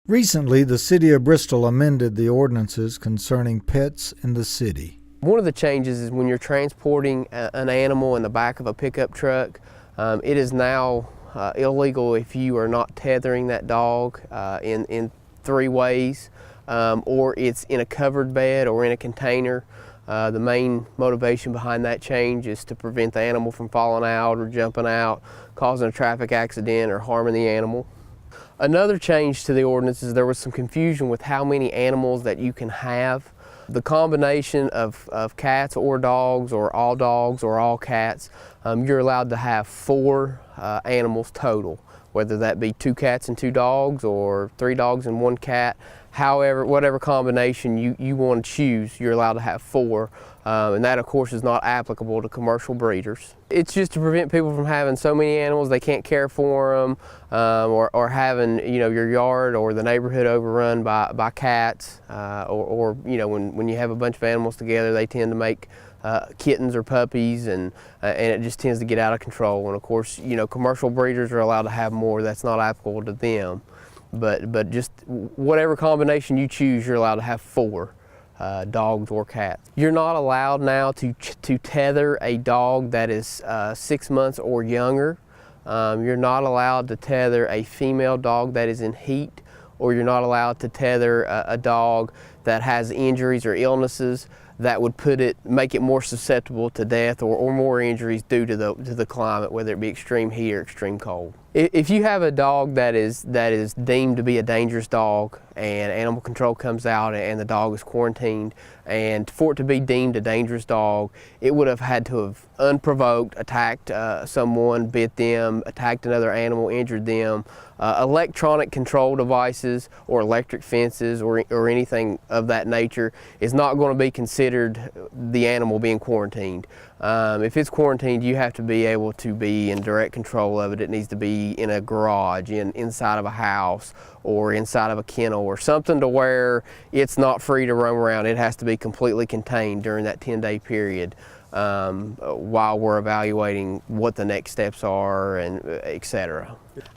Recently, the City of Bristol amended the ordinances concerning pets in the city. One of the changes is when you're transporting an animal in the back of a pickup truck, it is now illegal if you are not tethering that dog in three ways, or it's in a covered bed or in a container. The main motivation behind that change is to prevent the animal from falling out or jumping out, causing a traffic accident or harming the animal. Another change to the ordinance is there was some confusion with how many animals that you can have. The combination of cats or dogs or all cats, you're allowed to have 4 animals total, whether that be 2 cats and 2 dogs or 3 dogs and 1 cat. However, whatever combination you want to choose, you're allowed to have 4, and that of course is not applicable to commercial breeders. It's just to prevent people from having so many animals they can't care for them, or having your yard or the neighborhood overrun by cats, or when you have a bunch of animals together, they tend to make kittens or puppies, and it just tends to get out of control. And of course, commercial breeders are allowed to have more. That's not applicable to them. But just whatever combination you choose, you're allowed to have 4 dogs or cats. You're not allowed now to tether a dog that is 6 months or younger. You're not allowed to tether a female dog that is in heat, or you're not allowed to tether a dog that has injuries or illnesses that would make it more susceptible to death or more injuries due to the climate, whether it be extreme heat or extreme cold. If you have a dog that is deemed to be a dangerous dog and animal control comes out and the dog is quarantined, and for it to be deemed a dangerous dog, it would have had to have unprovoked attacked someone, bit them, attacked another animal, injured them. Electronic control devices or electric fences or anything of that nature is not going to be considered the animal being quarantined. If it's quarantined, you have to be able to be in direct control of it. It needs to be in a garage, inside of a house, or inside of a kennel, or something to where it's not free to roam around. It has to be completely contained during that 10-day period, while we're evaluating what the next steps are, and etc.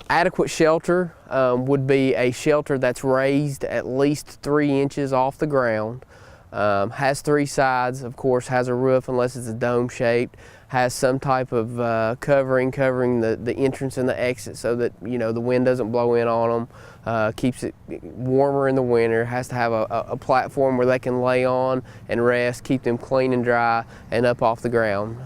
Adequate shelter would be a shelter that's raised at least 3 inches off the ground, has 3 sides, of course, has a roof unless it's a dome shaped, has some type of covering the entrance and the exit so that the wind doesn't blow in on them, keeps it warmer in the winter, has to have a platform where they can lay on and rest, keep them clean and dry and up off the ground,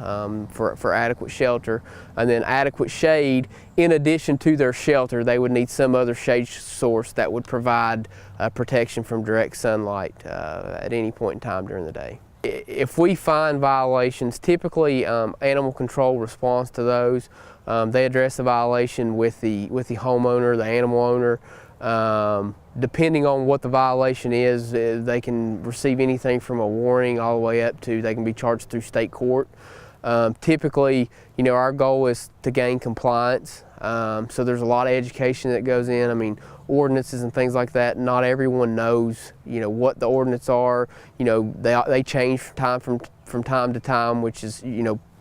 for adequate shelter. And then adequate shade. In addition to their shelter, they would need some other shade source that would provide protection from direct sunlight at any point in time during the day. If we find violations, typically animal control responds to those. They address the violation with the homeowner, the animal owner. Depending on what the violation is, they can receive anything from a warning all the way up to they can be charged through state court. Typically, our goal is to gain compliance. So there's a lot of education that goes in. I mean, ordinances and things like that, not everyone knows, what the ordinances are. They change from time to time, which is,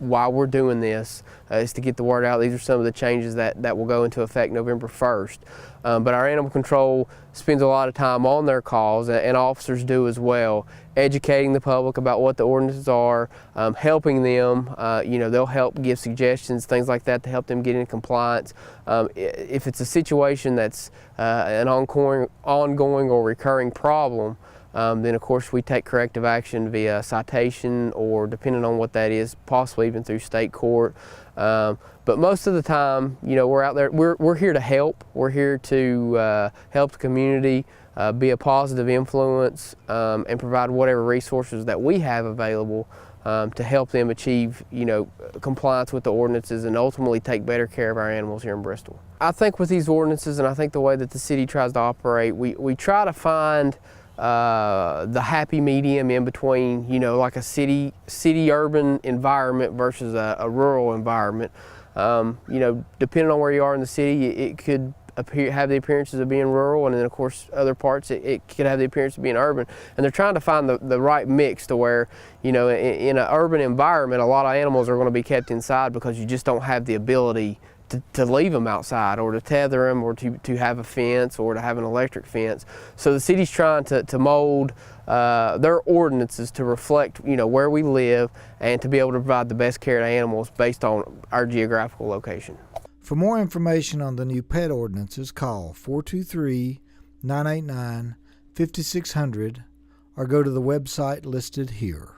why we're doing this, is to get the word out. These are some of the changes that will go into effect November 1st. But our animal control spends a lot of time on their calls, and officers do as well, educating the public about what the ordinances are, helping them. They'll help give suggestions, things like that, to help them get in compliance. If it's a situation that's an ongoing or recurring problem, then of course we take corrective action via citation, or depending on what that is, possibly even through state court. But most of the time, we're out there, we're here to help. We're here to help the community, be a positive influence, and provide whatever resources that we have available to help them achieve, compliance with the ordinances and ultimately take better care of our animals here in Bristol. I think with these ordinances, and I think the way that the city tries to operate, we try to find the happy medium in between, like a city-urban environment versus a rural environment. Depending on where you are in the city, it could have the appearances of being rural, and then of course other parts it could have the appearance of being urban. And they're trying to find the right mix to where, in an urban environment, a lot of animals are going to be kept inside because you just don't have the ability to leave them outside, or to tether them, or to have a fence, or to have an electric fence. So the city's trying to mold their ordinances to reflect, where we live, and to be able to provide the best care to animals based on our geographical location. For more information on the new pet ordinances, call 423-989-5600 or go to the website listed here.